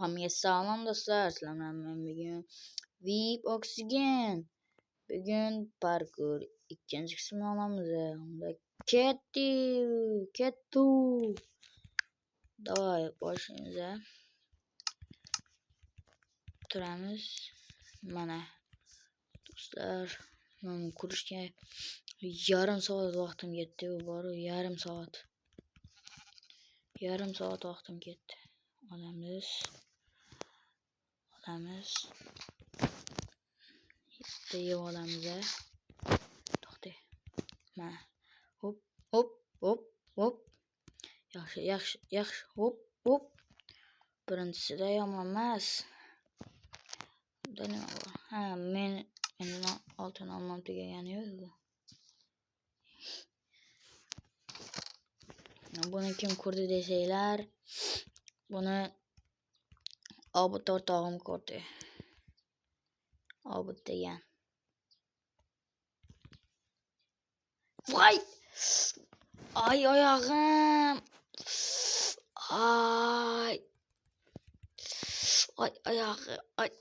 Hammaga salom do'stlar, sizlar bilan bugun VIP Oksigen. Bugun parkur ikkinchi qismini olamiz. Unda kettu. Давай boshlaymiz. Turamiz. Mana do'stlar, men kurishga yarim soat vaqtim ketdi. Bor yarim soat vaqtim ketdi. Olamiz. Yeb olamiz. To'xta. Mana. Hop. Yaxshi. Hop. Birinchisida yomon emas. Nima bor? Ha, men oltin olmam tugagani yo'q. Buni kim ko'rdi desanglar, buni Obid o'rtog'im ko'rdi. Obid degan. Voy! Ay oyog'im. Ay oyog'im. Ay.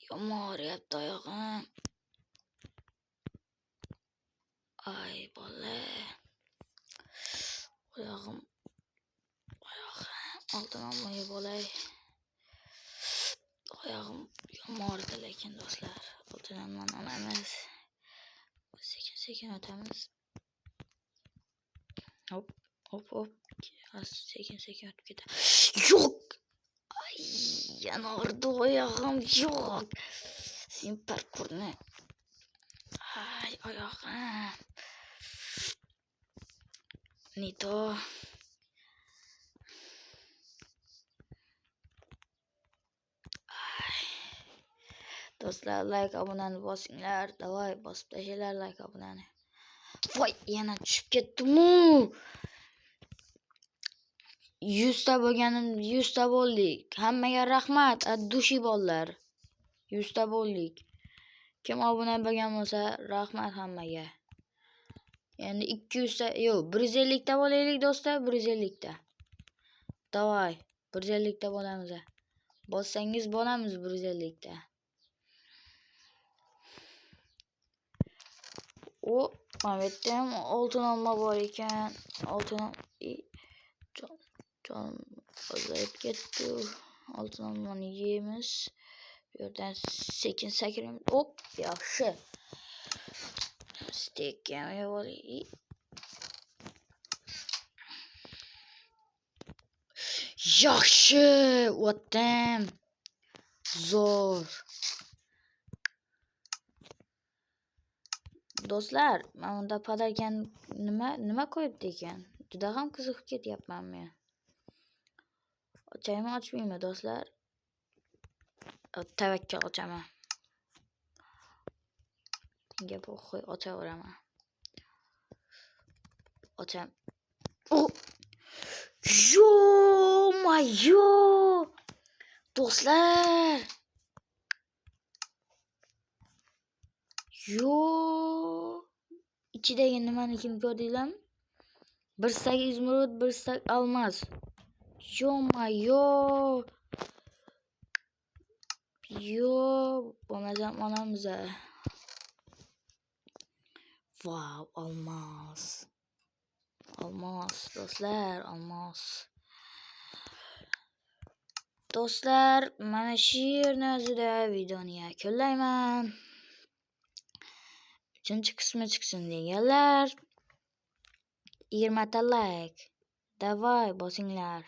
Yomon og'riyapti oyog'im. Ay bola. Oyog'im. Oltin olmay bo'lay. Oyog'im yomon og'ridi lekin do'stlar. Oltin olmaymiz. Sekin o'tamiz. Hop. Sekin o'tib ketadi. Yo'q. Ay, yana og'ridi oyog'im. Yo'q. Sen parkurni. Ay, oyog'im. Nito. Do'stlar, like, abonani bosinglar. Davay, bosib tashlanglar like, abonani. Voy, yana tushib ketdim-ku. 100 ta bo'lganim, 100 ta bo'ldik. Hammaga rahmat, dushi bolalar. 100 ta bo'ldik. Kim obuna bo'lgan bo'lsa, rahmat hammaga. Endi 200 ta, yo'q, 150 ta bo'laylik do'stlar, 150 ta. Davay, 150 ta bo'lamiz. Bossangiz bo'lamiz 150 ta. O, mana bu yerda ham oltin olma bor ekan. Oltin jon ozayib ketdi. Oltin olmani yeymiz. Bu yerdan sekin sakraymiz. Hop, yaxshi. Stek ham yeb olaylik. Yaxshi, o'tdim. Zo'r. Do'stlar, men unda podarkan nima qo'yibdi ekan? Juda ham qiziqib ketyapman men. Ochaymi, ochmaymi do'stlar? Tavakkal ochaman. Menga bu qo'y ochaveraman. Ocham. Oh! Yo! Do'stlar! Yo! İçidagi nimani kim ko'rdinglarmi? Bir stak izmurud, bir stak almas. Yo, bo'lmasam olamiz. Wow, almas. Do'stlar, almas. Do'stlar, mana shu yerni o'zida videoni yakunlayman. 3-qismi chiqsin deganlar 20 ta like. Davay, bosinglar.